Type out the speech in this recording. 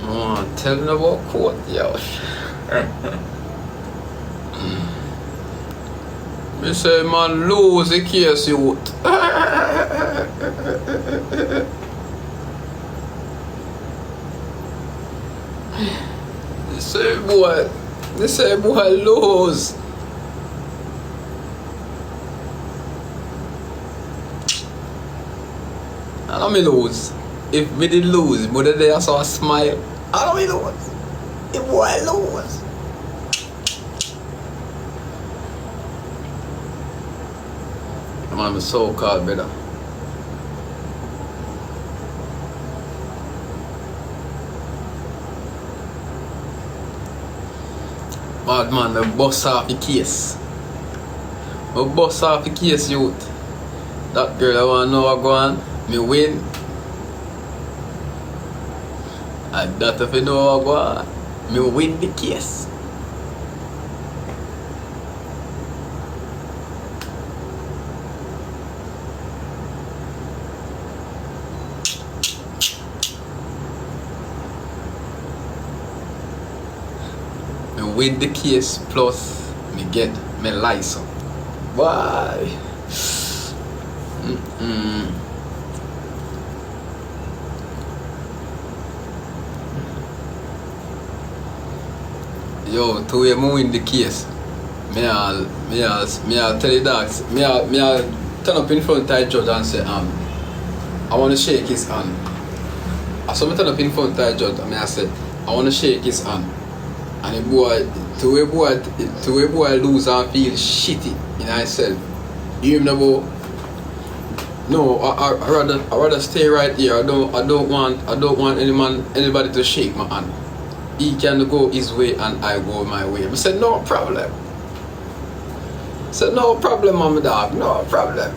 Oh, tell me about court, yo. Me say man lose the case youth. They say boy lose. I don't me lose. If me did lose, but then I saw a smile. I don't me lose. If boy lose. I'm so called brother. Bad man, the bust off the case. Me bust off the case, youth. That girl I wanna know what go on. Me win. And that if you know what go on, me win the case. Me win the case plus me get my license. Why? Yo, to you win the case. Me I'll tell you that. Me I'll turn up in front of the judge and say I want to shake his hand. So me turn up in front of the judge and I said I want to shake his hand. And the boy lose and feel shitty in himself. You even know, no, I rather stay right here. I don't want anybody to shake my hand. He can go his way and I go my way. I said no problem. I said no problem, mama dog, no problem.